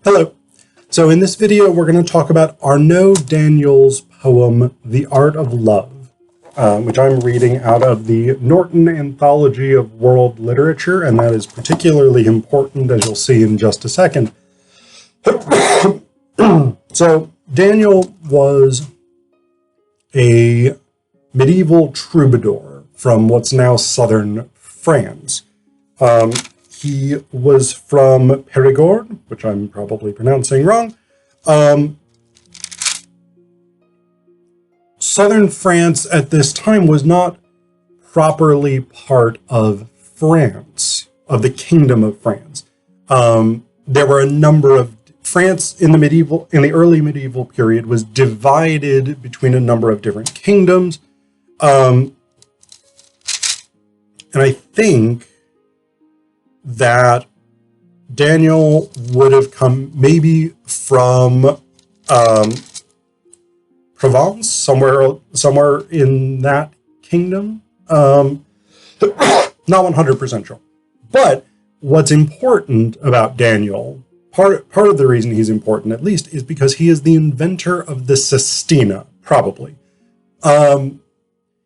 Hello. So in this video, we're going to talk about Arnaut Daniel's poem, The Art of Love, which I'm reading out of the Norton Anthology of World Literature, and that is particularly important, as you'll see in just a second. So Daniel was a medieval troubadour from what's now southern France. He was from Périgord, which I'm probably pronouncing wrong. Southern France at this time was not properly part of France, of the Kingdom of France. There were a number of France in the early medieval period was divided between a number of different kingdoms. And I think that Daniel would have come maybe from Provence, somewhere in that kingdom. Not 100% sure. But what's important about Daniel, part of the reason he's important at least, is because he is the inventor of the Sestina, probably.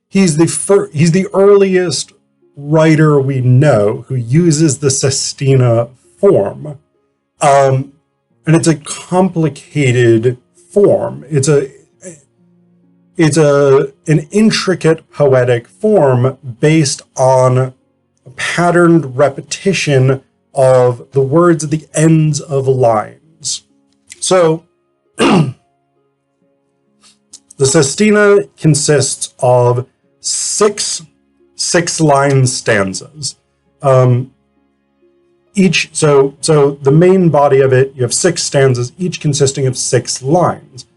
He's the earliest writer we know who uses the Sestina form. And it's a complicated form. It's an intricate poetic form based on a patterned repetition of the words at the ends of lines. So the Sestina consists of six-line stanzas. So the main body of it, you have 6 stanzas, each consisting of 6 lines.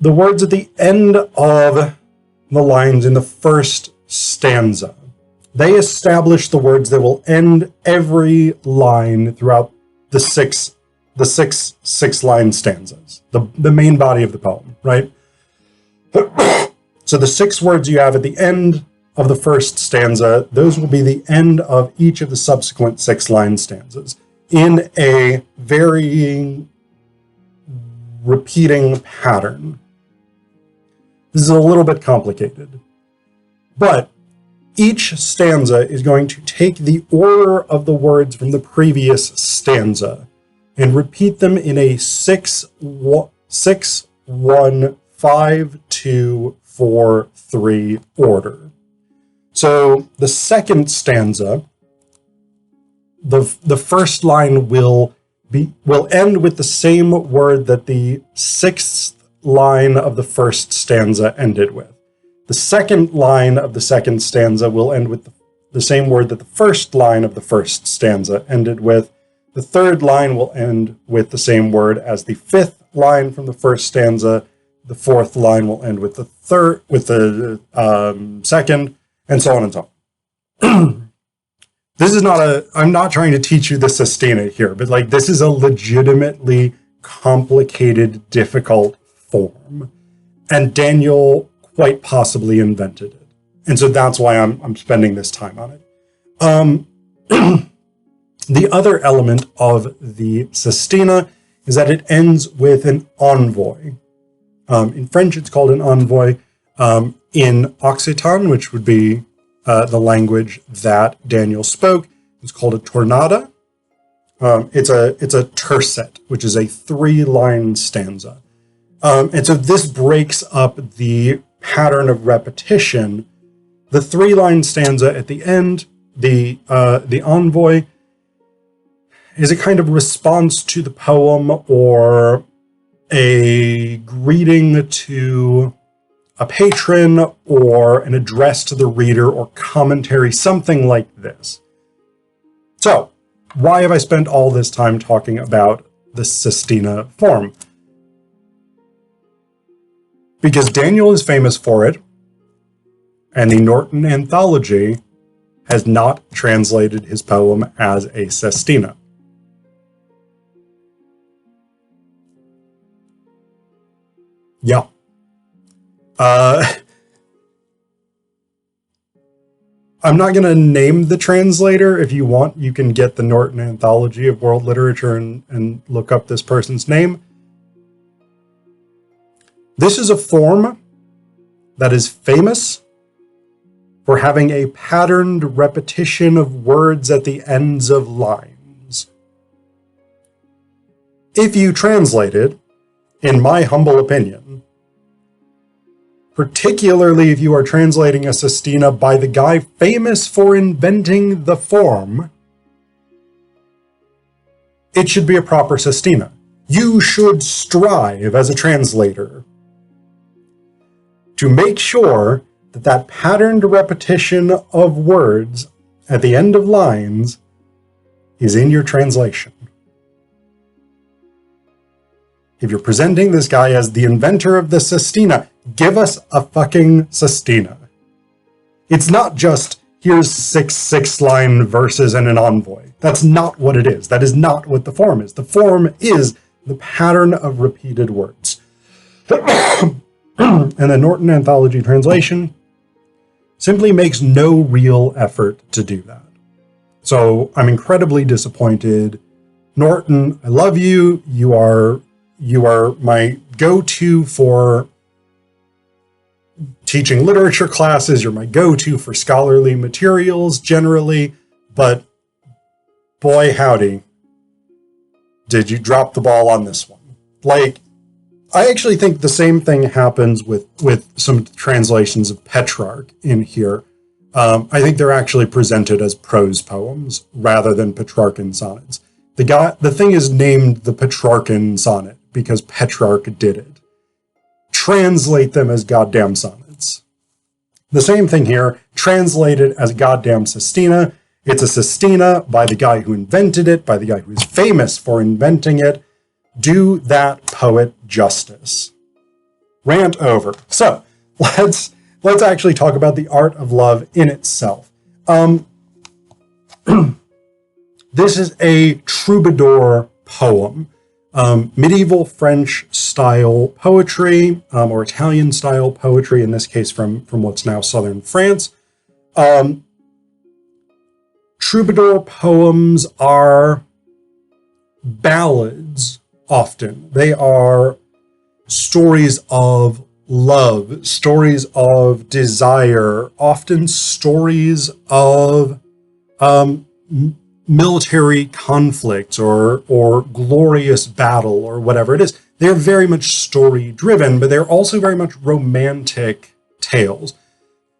The words at the end of the lines in the first stanza, they establish the words that will end every line throughout the six line stanzas, the main body of the poem, right? So the 6 words you have at the end of the first stanza, those will be the end of each of the subsequent 6-line stanzas in a varying, repeating pattern. This is a little bit complicated, but each stanza is going to take the order of the words from the previous stanza and repeat them in a 6-1-5-2-4-3 order. So the second stanza, the first line will end with the same word that the 6th line of the first stanza ended with. The second line of the second stanza will end with the same word that the first line of the first stanza ended with. The third line will end with the same word as the 5th line from the first stanza. The 4th line will end with the second, and so on and so on. This is I'm not trying to teach you the Sestina here, but this is a legitimately complicated, difficult form. And Daniel quite possibly invented it. And so that's why I'm spending this time on it. The other element of the Sestina is that it ends with an envoy. In French, it's called an envoy. In Occitan, which would be the language that Daniel spoke, it's called a tornada. It's a tercet, which is a 3-line stanza. And so this breaks up the pattern of repetition. The 3-line stanza at the end, the envoy, is a kind of response to the poem or a greeting to a patron or an address to the reader or commentary, something like this. So, why have I spent all this time talking about the Sestina form? Because Daniel is famous for it, and the Norton Anthology has not translated his poem as a Sestina. Yeah. I'm not going to name the translator. If you want, you can get the Norton Anthology of World Literature and look up this person's name. This is a form that is famous for having a patterned repetition of words at the ends of lines. If you translate it, in my humble opinion, particularly if you are translating a Sestina by the guy famous for inventing the form, it should be a proper Sestina. You should strive as a translator to make sure that that patterned repetition of words at the end of lines is in your translation. If you're presenting this guy as the inventor of the Sestina, give us a fucking Sestina. It's not just, here's six-line verses and an envoy. That's not what it is. That is not what the form is. The form is the pattern of repeated words. And the Norton Anthology translation simply makes no real effort to do that. So I'm incredibly disappointed. Norton, I love you. You are my go-to for teaching literature classes. You're my go-to for scholarly materials generally, but boy howdy, did you drop the ball on this one. Like, I actually think the same thing happens with some translations of Petrarch in here. I think they're actually presented as prose poems rather than Petrarchan sonnets. The thing is named the Petrarchan sonnet because Petrarch did it. Translate them as goddamn sonnets. The same thing here, translate it as goddamn Sestina. It's a Sestina by the guy who invented it, by the guy who is famous for inventing it. Do that poet justice. Rant over. So let's actually talk about the art of love in itself. This is a troubadour poem, medieval French style poetry, or Italian style poetry, in this case from what's now southern France. Troubadour poems are ballads. Often. They are stories of love, stories of desire, often stories of military conflict or glorious battle or whatever it is. They're very much story-driven, but they're also very much romantic tales.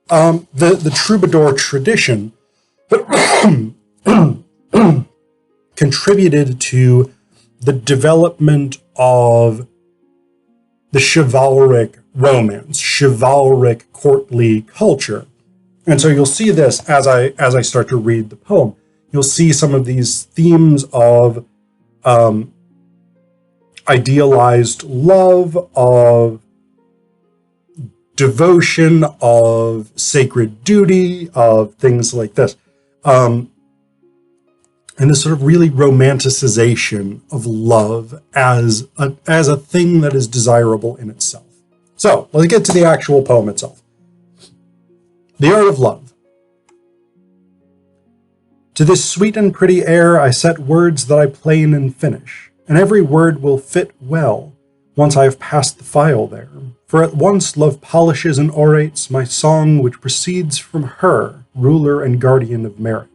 The troubadour tradition contributed to the development of the chivalric romance, chivalric courtly culture. And so you'll see this as I start to read the poem. You'll see some of these themes of idealized love, of devotion, of sacred duty, of things like this. And this sort of really romanticization of love as a thing that is desirable in itself. So let's get to the actual poem itself. The Art of Love. To this sweet and pretty air I set words that I plane and finish, and every word will fit well once I have passed the file there. For at once love polishes and orates my song which proceeds from her, ruler and guardian of merit.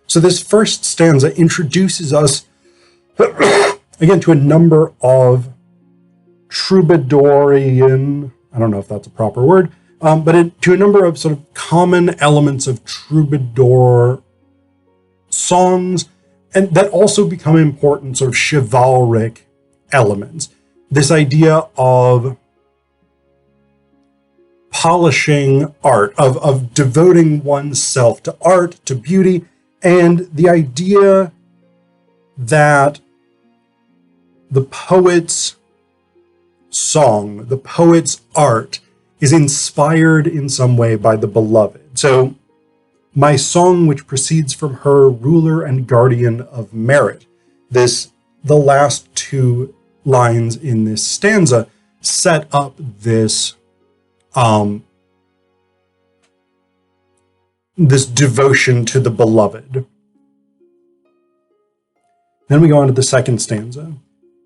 So this first stanza introduces us, again, to a number of troubadourian, I don't know if that's a proper word, to a number of sort of common elements of troubadour songs, and that also become important sort of chivalric elements. This idea of polishing art, of devoting oneself to art, to beauty, and the idea that the poet's song, the poet's art, is inspired in some way by the beloved. So, my song which proceeds from her, ruler and guardian of merit. The last two lines in this stanza set up this this devotion to the beloved. Then we go on to the second stanza.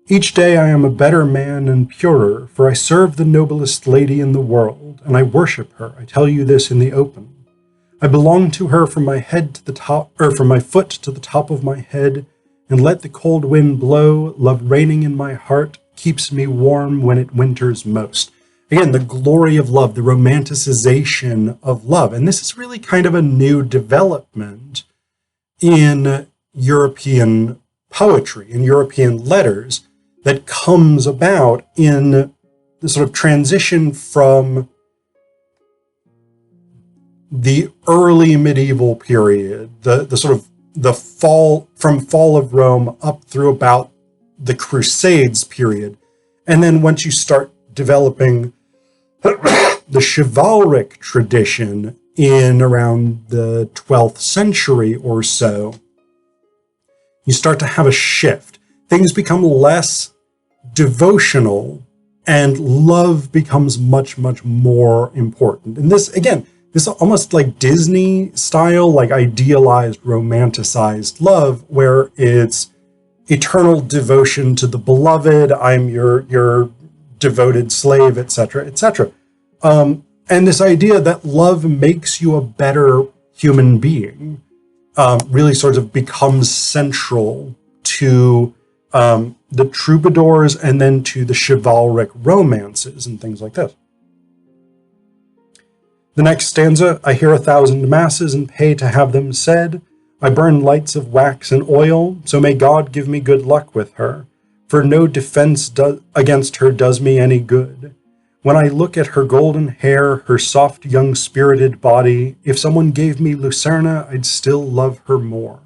Each day I am a better man and purer, for I serve the noblest lady in the world, and I worship her. I tell you this in the open. I belong to her from my head to the top, or from my foot to the top of my head, and let the cold wind blow. Love reigning in my heart keeps me warm when it winters most. Again, the glory of love, the romanticization of love. And this is really kind of a new development in European poetry, in European letters, that comes about in the sort of transition from the early medieval period, the sort of the fall of Rome up through about the Crusades period. And then once you start developing the chivalric tradition in around the 12th century or so, you start to have a shift. Things become less devotional and love becomes much, much more important. And this, again, this almost like Disney style, like idealized, romanticized love, where it's eternal devotion to the beloved, I'm your devoted slave, etc., etc. And this idea that love makes you a better human being really sort of becomes central to the troubadours and then to the chivalric romances and things like this. The next stanza, I hear 1,000 masses and pay to have them said. I burn lights of wax and oil, so may God give me good luck with her, for no defense against her does me any good. When I look at her golden hair, her soft young spirited body, if someone gave me Lucerna, I'd still love her more.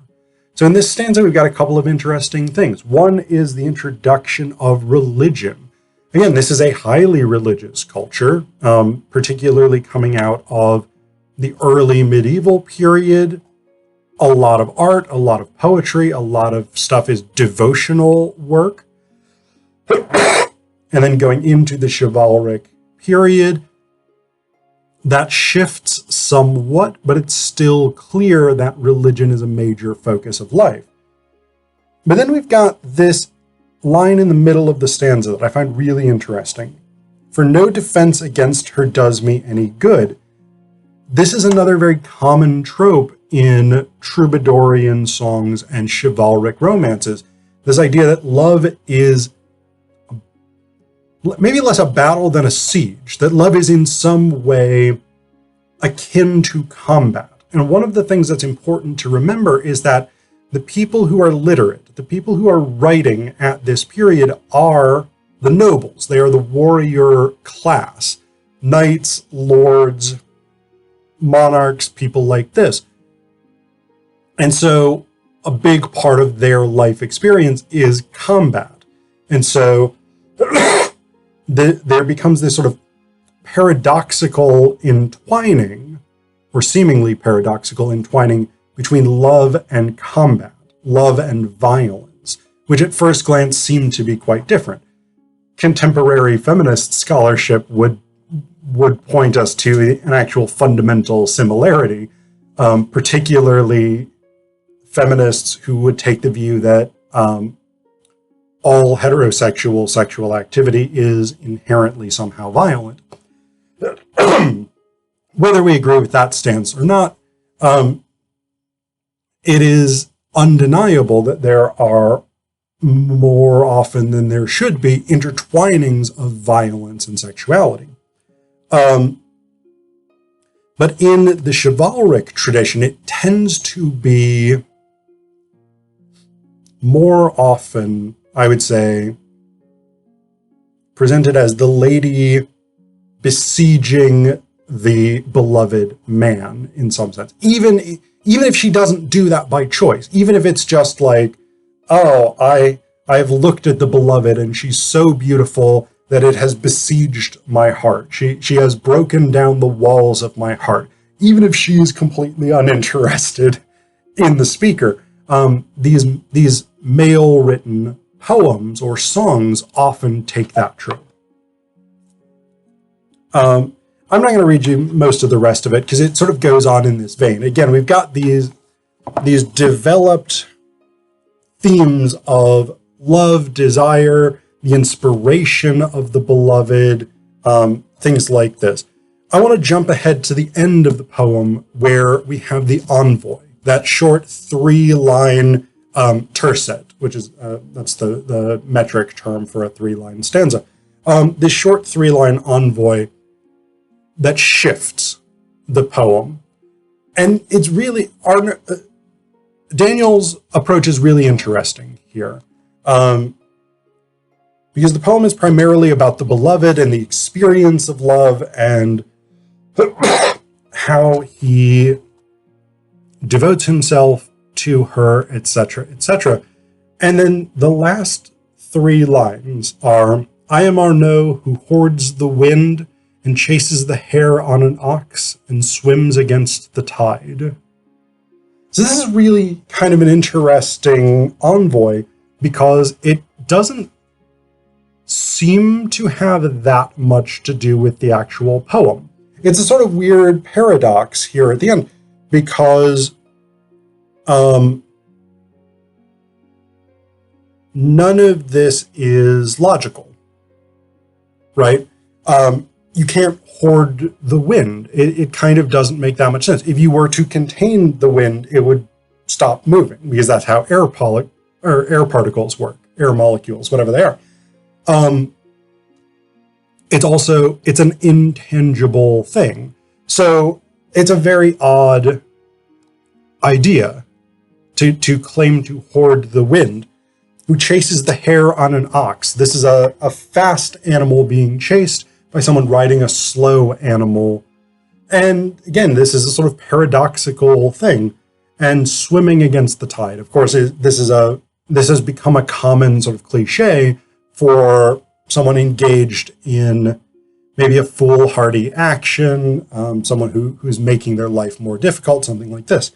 So in this stanza, we've got a couple of interesting things. One is the introduction of religion. Again, this is a highly religious culture, particularly coming out of the early medieval period. A lot of art, a lot of poetry, a lot of stuff is devotional work. And then going into the chivalric period, that shifts somewhat, but it's still clear that religion is a major focus of life. But then we've got this line in the middle of the stanza that I find really interesting. For no defense against her does me any good. This is another very common trope in troubadourian songs and chivalric romances. This idea that love is maybe less a battle than a siege, that love is in some way akin to combat. And one of the things that's important to remember is that the people who are literate, the people who are writing at this period are the nobles. They are the warrior class, knights, lords, monarchs, people like this. And so a big part of their life experience is combat. And so there becomes this sort of paradoxical entwining, or seemingly paradoxical entwining, between love and combat, love and violence, which at first glance seem to be quite different. Contemporary feminist scholarship would point us to an actual fundamental similarity, particularly feminists who would take the view that all heterosexual sexual activity is inherently somehow violent. Whether we agree with that stance or not, it is undeniable that there are, more often than there should be, intertwinings of violence and sexuality. But in the chivalric tradition, it tends to be more often, I would say, presented as the lady besieging the beloved man in some sense. Even if she doesn't do that by choice, even if it's just like, oh, I've looked at the beloved and she's so beautiful that it has besieged my heart. She has broken down the walls of my heart. Even if she is completely uninterested in the speaker, these male-written poems or songs often take that trope. I'm not going to read you most of the rest of it because it sort of goes on in this vein. Again, we've got these developed themes of love, desire, the inspiration of the beloved, things like this. I want to jump ahead to the end of the poem where we have the envoy, that short 3-line tercet, which is that's the metric term for a 3-line stanza. This short 3-line envoy that shifts the poem. And it's really, Daniel's approach is really interesting here. Because the poem is primarily about the beloved and the experience of love and how he devotes himself to her, etc., etc. And then the last 3 lines are, I am Arnaut who hoards the wind and chases the hare on an ox and swims against the tide. So this is really kind of an interesting envoy because it doesn't seem to have that much to do with the actual poem. It's a sort of weird paradox here at the end because none of this is logical, right? You can't hoard the wind. It kind of doesn't make that much sense. If you were to contain the wind, it would stop moving because that's how air particles work, air molecules, whatever they are. It's an intangible thing. So it's a very odd idea to claim to hoard the wind. Who chases the hare on an ox? This is a fast animal being chased by someone riding a slow animal. And again, this is a sort of paradoxical thing. And swimming against the tide. Of course, this has become a common sort of cliche for someone engaged in maybe a foolhardy action, someone who's making their life more difficult, something like this.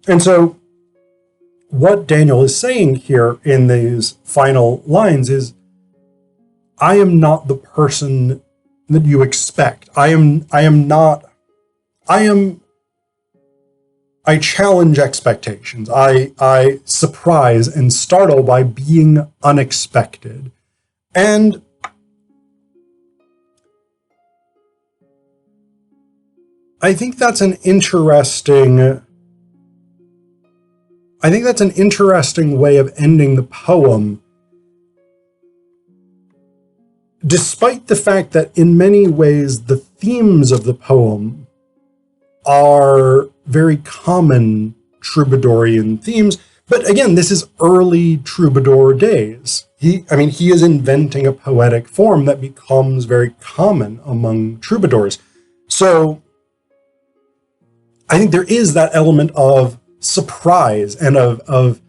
And so what Daniel is saying here in these final lines is, I am not the person that you expect. I challenge expectations. I surprise and startle by being unexpected. And I think that's an interesting way of ending the poem, despite the fact that in many ways the themes of the poem are very common troubadourian themes. But again, this is early troubadour days. He is inventing a poetic form that becomes very common among troubadours. So I think there is that element of surprise and of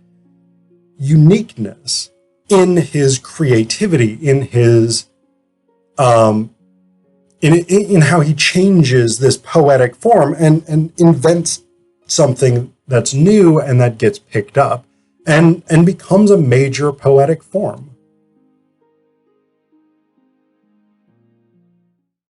uniqueness in his creativity, in his in how he changes this poetic form and invents something that's new and that gets picked up and becomes a major poetic form.